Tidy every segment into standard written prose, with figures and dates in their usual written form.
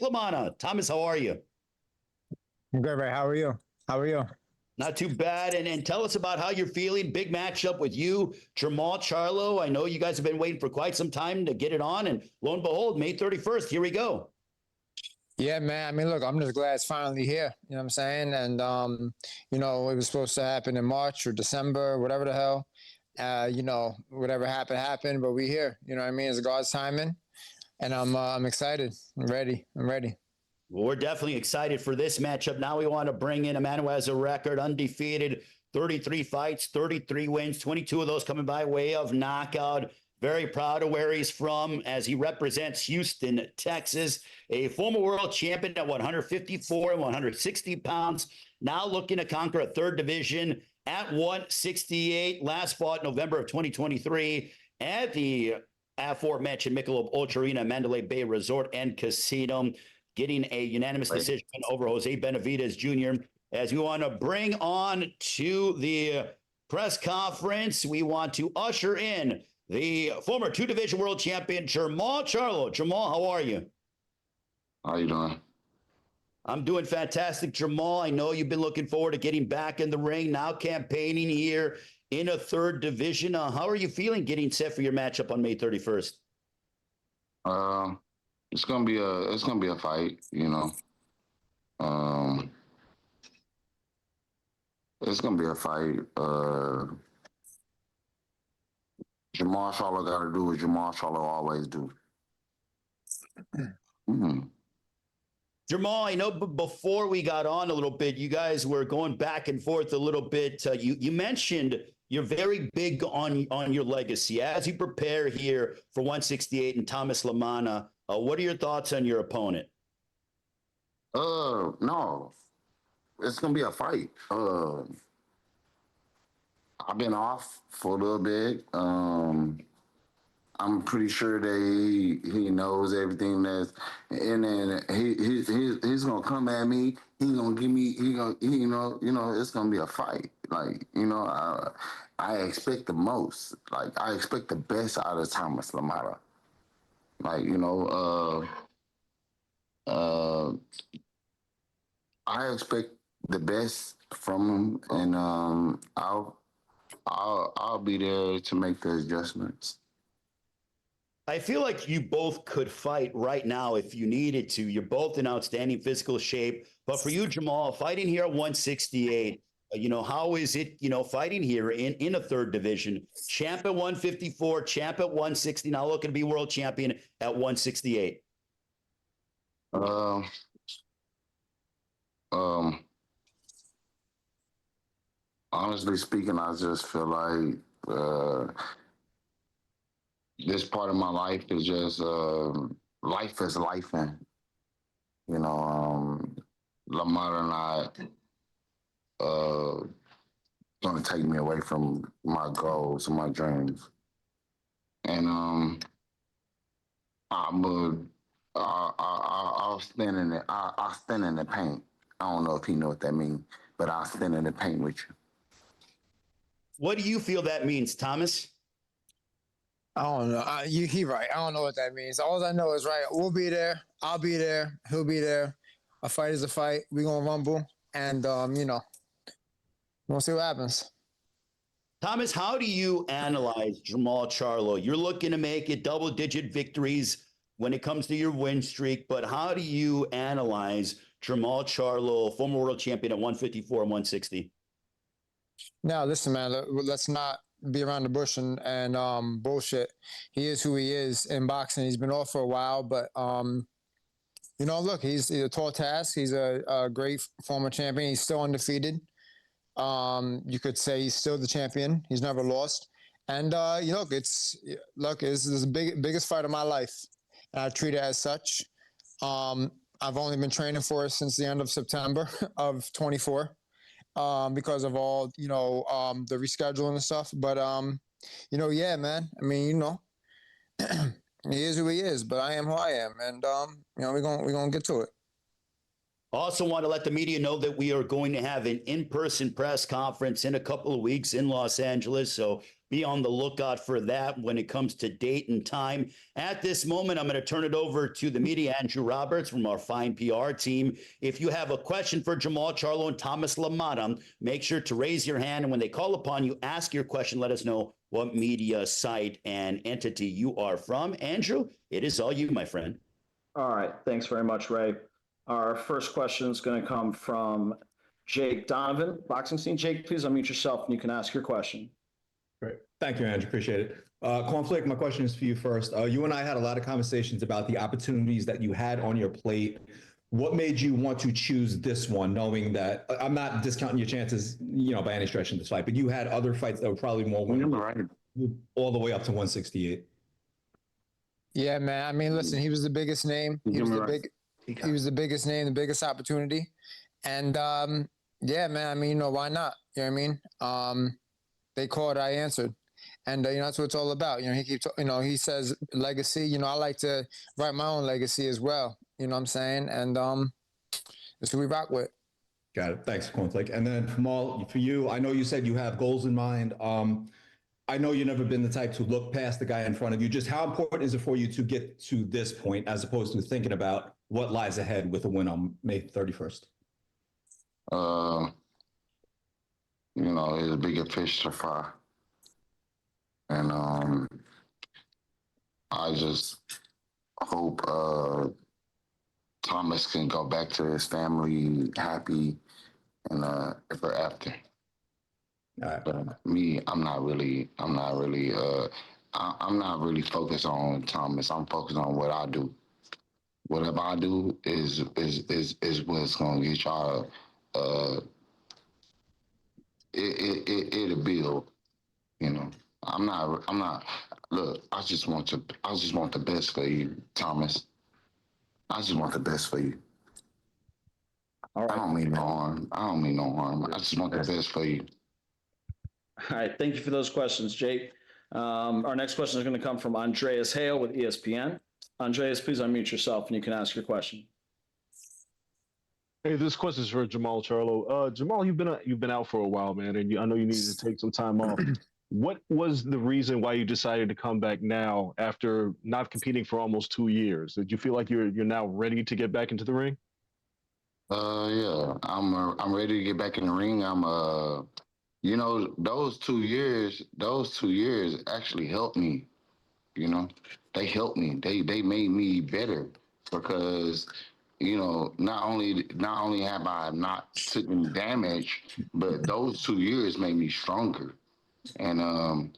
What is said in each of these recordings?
Lamanna. Thomas, how are you? I'm good, Ray. How are you? How are you? Not too bad. And tell us about how you're feeling. Big matchup with you, Jermall, Charlo. I know you guys have been waiting for quite some time to get it on. And lo and behold, May 31st, here we go. Yeah, man. I mean, look, I'm just glad it's finally here. You know what I'm saying? And it was supposed to happen in March or December, whatever the hell. Whatever happened, happened. But we here. You know what I mean? It's God's timing, and I'm excited. I'm ready. I'm ready. Well, we're definitely excited for this matchup. Now we want to bring in a man who has a record undefeated, 33 fights, 33 wins, 22 of those coming by way of knockout. Very proud of where he's from as he represents Houston, Texas, a former world champion at 154 and 160 pounds. Now looking to conquer a third division at 168. Last fought November of 2023 at the aforementioned Michelob Ultra Arena, Mandalay Bay Resort and Casino, getting a unanimous decision over Jose Benavidez Jr. As we want to bring on to the press conference, we want to usher in the former two-division world champion, Jermall Charlo. Jermall, how are you? How you doing? I'm doing fantastic, Jermall. I know you've been looking forward to getting back in the ring, now campaigning here in a third division. How are you feeling getting set for your matchup on May 31st? It's gonna be a fight, you know. It's gonna be a fight. Jermall Charlo got to do what Jermall Charlo always do. Jermall, I know before we got on a little bit, you guys were going back and forth a little bit. You mentioned you're very big on your legacy as you prepare here for 168 and Thomas Lamanna. What are your thoughts on your opponent? No, it's gonna be a fight. I've been off for a little bit. I'm pretty sure that he knows everything that's, and then he's gonna come at me. He's gonna give me. It's gonna be a fight. Like I expect the most. Like I expect the best out of Thomas Lamanna. Like I expect the best from him, and I'll be there to make the adjustments. I feel like you both could fight right now if you needed to. You're both in outstanding physical shape. But for you, Jermall, fighting here at 168, how is it, fighting here in a third division? Champ at 154, champ at 160, now looking to be world champion at 168. Honestly speaking, I just feel like this part of my life is just life is life, and Lamanna not gonna take me away from my goals and my dreams, and I'll stand in it. I'll stand in the paint. I don't know if he know what that means, but I'll stand in the paint with you. What do you feel that means, Thomas? I don't know. He right. I don't know what that means. All I know is right. We'll be there. I'll be there. He'll be there. A fight is a fight. We gonna rumble, and we'll see what happens. Thomas, how do you analyze Jermall Charlo? You're looking to make it double-digit victories when it comes to your win streak, but how do you analyze Jermall Charlo, former world champion at 154 and 160? Now, listen, man. Let's not be around the bush and bullshit. He is who he is in boxing. He's been off for a while, but look, he's a tall task. He's a great former champion. He's still undefeated. You could say he's still the champion. He's never lost. And this is the biggest fight of my life, and I treat it as such. I've only been training for it since the end of September of 24. Because of all, the rescheduling and stuff. But, yeah, man. I mean, he is who he is, but I am who I am. And, we're going to get to it. Also want to let the media know that we are going to have an in-person press conference in a couple of weeks in Los Angeles. So be on the lookout for that when it comes to date and time. At this moment, I'm going to turn it over to the media, Andrew Roberts from our fine PR team. If you have a question for Jermall, Charlo, and Thomas Lamanna, make sure to raise your hand. And when they call upon you, ask your question. Let us know what media site and entity you are from. Andrew, it is all you, my friend. All right. Thanks very much, Ray. Our first question is going to come from Jake Donovan, Boxing Scene. Jake, please unmute yourself and you can ask your question. Great. Thank you, Andrew. Appreciate it. Conflict, my question is for you first. You and I had a lot of conversations about the opportunities that you had on your plate. What made you want to choose this one, knowing that I'm not discounting your chances, by any stretch in this fight, but you had other fights that were probably more winnable, all the way up to 168. Yeah, man. I mean, listen, he was the biggest name. He was the biggest name, the biggest opportunity. And yeah, man, I mean, why not? You know what I mean? They called, I answered. And that's what it's all about. He keeps, he says legacy. I like to write my own legacy as well. You know what I'm saying? And that's who we rock with. Got it. Thanks, Conflict. And then Jermall, for you, I know you said you have goals in mind. I know you've never been the type to look past the guy in front of you. Just how important is it for you to get to this point as opposed to thinking about what lies ahead with a win on May 31st? It's a bigger fish to fry. And I just hope Thomas can go back to his family happy and ever after. Right. But me, I'm not really focused on Thomas. I'm focused on what I do. Whatever I do is what's gonna get y'all. It'll build. I'm not. Look, I just want the best for you, Thomas. I just want the best for you. All right. I don't mean no harm. I just want the best for you. All right. Thank you for those questions, Jake. Our next question is going to come from Andreas Hale with ESPN. Andreas, please unmute yourself and you can ask your question. Hey, this question is for Jermall, Charlo. Jermall, you've been out for a while, man, and I know you needed to take some time off. What was the reason why you decided to come back now after not competing for almost 2 years? Did you feel like you're now ready to get back into the ring? Yeah, I'm ready to get back in the ring. Those 2 years actually helped me. They helped me. They made me better because not only have I not taken damage, but those 2 years made me stronger. And I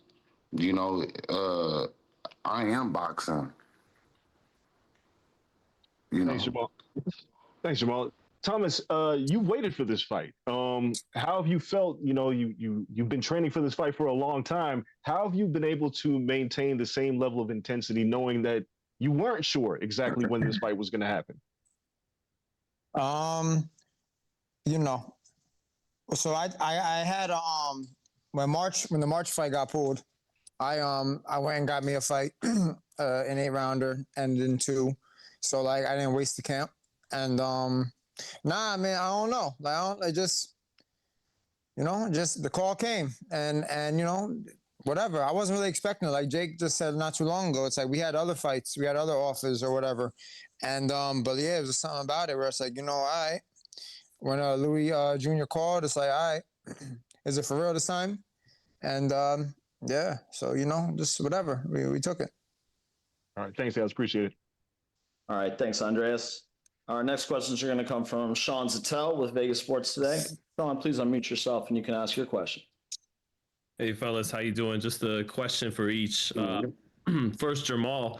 am boxing. Thanks, Jermall. Thomas, you waited for this fight. How have you felt? You've been training for this fight for a long time. How have you been able to maintain the same level of intensity, knowing that you weren't sure exactly when this fight was going to happen? So I had when the March fight got pulled, I went and got me a fight, an 8-rounder, and then 2. So I didn't waste the camp. And nah, man, I don't know. Just the call came and whatever. I wasn't really expecting it. Like Jake just said not too long ago, it's like we had other fights, we had other offers or whatever. And but yeah, it was something about it where it's like, all right. When Louis Jr. called, it's like, all right, is it for real this time? And yeah, so just whatever. We took it. All right, thanks, guys. Appreciate it. All right, thanks, Andreas. Our next questions are going to come from Sean Zattel with Vegas Sports Today. Sean, please unmute yourself and you can ask your question. Hey, fellas, how you doing? Just a question for each. First, Jermall.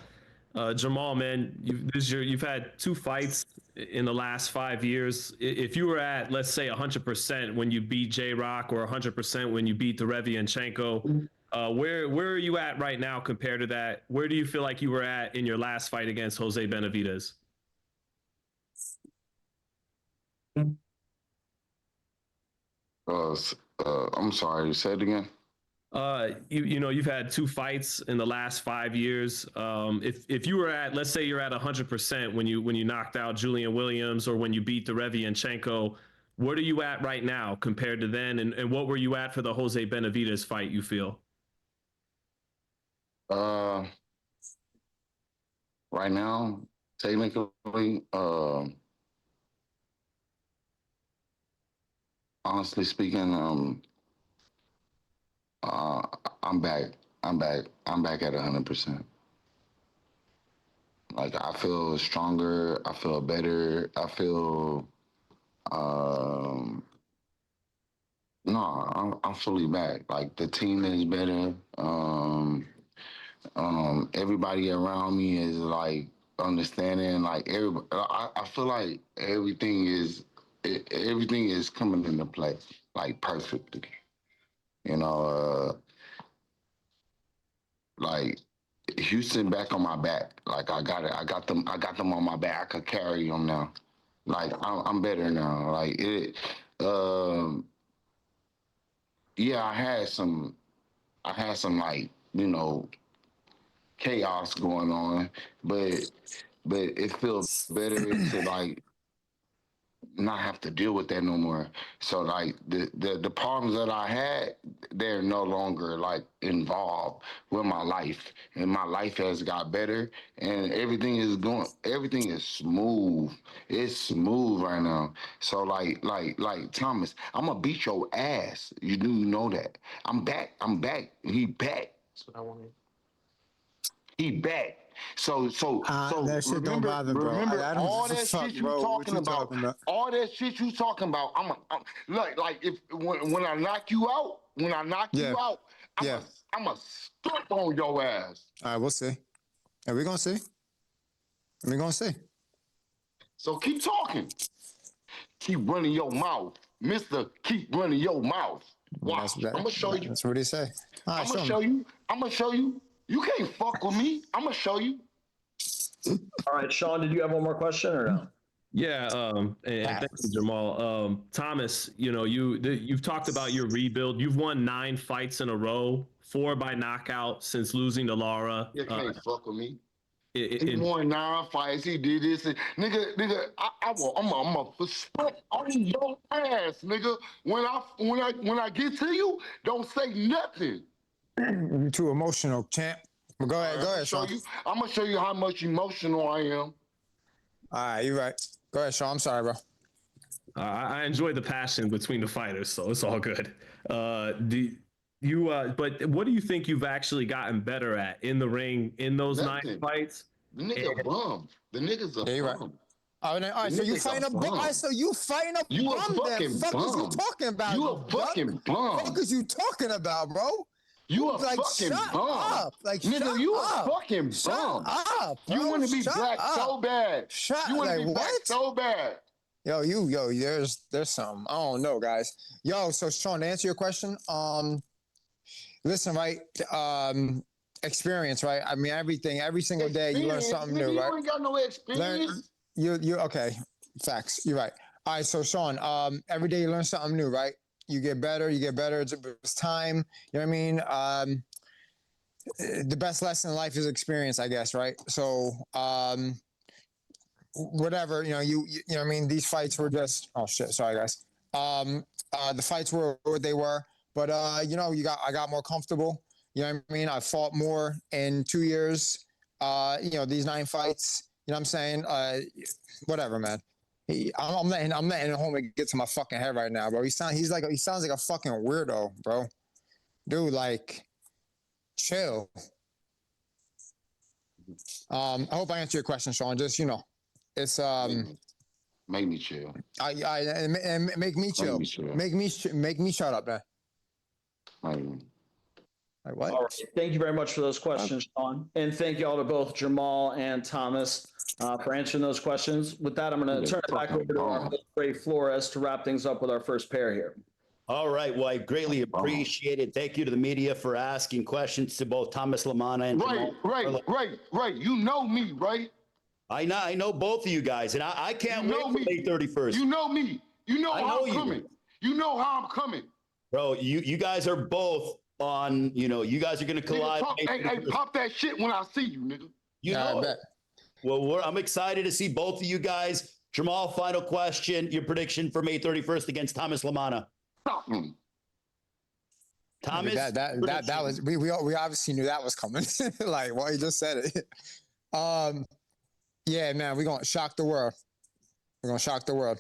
Jermall, man, you've had 2 fights in the last 5 years. If you were at, let's say, 100% when you beat J-Rock or 100% when you beat Derevianchenko, where are you at right now compared to that? Where do you feel like you were at in your last fight against Jose Benavidez? I'm sorry, say it again. You've had 2 fights in the last 5 years. If you were at, let's say you're at 100% when you knocked out Julian Williams or when you beat Derevianchenko, what are you at right now compared to then? And what were you at for the Jose Benavidez fight, you feel? Uh, right now, technically, honestly speaking, uh, I'm back. I'm back at 100%. Like I feel stronger. I feel better. I feel, um, no, I'm fully back. Like the team is better. Everybody around me is like understanding. Like everybody, I feel like everything is coming into play like perfectly. You know, like Houston back on my back. Like I got it. I got them. I got them on my back. I could carry them now. Like I'm better now. Like it. Um, yeah, I had some like chaos going on, but it feels better to like not have to deal with that no more. So like the problems that I had, they're no longer like involved with my life, and my life has got better, and everything is smooth. It's smooth right now. So like Thomas, I'm gonna beat your ass. You do know that. I'm back. I'm back. He back. That's what I wanted. He back. So That shit don't bother, bro. remember I don't all give a that fuck, shit you bro. What talking you about. talking about? All that shit you talking about. I'm like if when I knock you out, you out, I'm a stomp on your ass. All right, we'll see. Are we gonna see? We're gonna see. So keep talking. Keep running your mouth, Mister. Keep running your mouth. Watch. I'm gonna show you. That's what he say. All right, I'm gonna show you. I'm gonna show you. You can't fuck with me. I'm gonna show you. All right, Sean, did you have one more question or no? Yeah, and thank you, Jermall. Thomas, you've talked about your rebuild. You've won 9 fights in a row, 4 by knockout since losing to Lara. You can't fuck with me. He In won 9 fights. He did this. And, nigga, I'm a spit on your ass, nigga. When I get to you, don't say nothing. You're too emotional, champ. Well, go ahead, Sean. I'm gonna show you how much emotional I am. All right, you're right. Go ahead, Sean. I'm sorry, bro. I enjoy the passion between the fighters, so it's all good. But what do you think you've actually gotten better at in the ring in those Nothing. 9 fights? The nigga bum. The nigga's a Yeah, bum. All right, so you fighting a bum. All right, so you fighting a You a bum. fucking Fuck is you bum. talking about? You a fucking bum. Fuck is you talking about, bro? You a Like, fucking shut bum. up. Like, nigga, shut you up. a fucking Shut bum. up, bro. You want to be Shut black up. so bad. You want to like, be black what? so bad. Yo, there's something. I don't know, guys. Yo, so Sean, to answer your question, listen, right? Experience, right? I mean, every single day you learn something new, right? You ain't got no experience. You okay? Facts. You're right. All right, so Sean, every day you learn something new, right? You get better. It's time. You know what I mean? The best lesson in life is experience, I guess, right? So, whatever, you know what I mean? These fights were just, oh shit, sorry guys. The fights were what they were, but I got more comfortable. You know what I mean? I fought more in 2 years. These 9 fights, you know what I'm saying? Whatever, man. I'm letting homie get to my fucking head right now, bro. He sounds like a fucking weirdo, bro. Dude, like, chill. I hope I answered your question, Sean. Just, it's Make me chill. and make me chill. Make me shut up, man. Like what? All right. Thank you very much for those questions, Sean. And thank you all to both Jermall and Thomas for answering those questions. With that, I'm going to turn it back over to our host, Ray Flores, to wrap things up with our first pair here. All right. Well, I greatly appreciate it. Thank you to the media for asking questions to both Thomas Lamanna and Jermall. Right. You know me, right? I know both of you guys, and I can't wait for May 31st. You know me. You know how I'm coming. You know how I'm coming. Bro, you guys are both on, you guys are going to collide. Hey, pop that shit when I see you, nigga. You know. I bet. Well, I'm excited to see both of you guys. Jermall, final question. Your prediction for May 31st against Thomas Lamanna. Stop me. Thomas, That was we obviously knew that was coming. Like, well, he just said it. Yeah, man, we're gonna shock the world. We're gonna shock the world.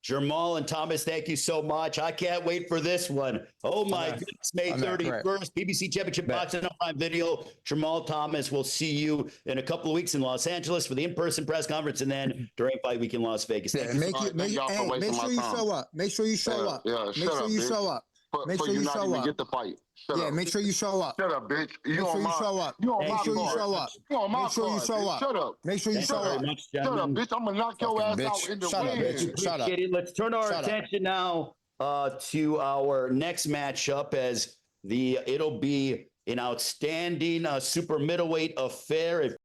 Jermall and Thomas, thank you so much. I can't wait for this one. Oh my goodness, May 31st, BBC Championship Boxing Online video. Jermall, Thomas, we'll see you in a couple of weeks in Los Angeles for the in-person press conference, and then during fight week in Las Vegas. Yeah, make sure you show up. Make sure you show up. Make sure you show up. Make sure you show up. Get the fight. Yeah, make sure you show up. Shut up, bitch. Make sure you show up. Make sure you show up. You on my Make sure you card, show bitch. up. Shut up. Make sure you show up. Shut up, bitch. I'm gonna knock your ass out in the Shut up, ring. bitch. Shut up. Let's turn our attention now to our next matchup, as it'll be an outstanding super middleweight affair.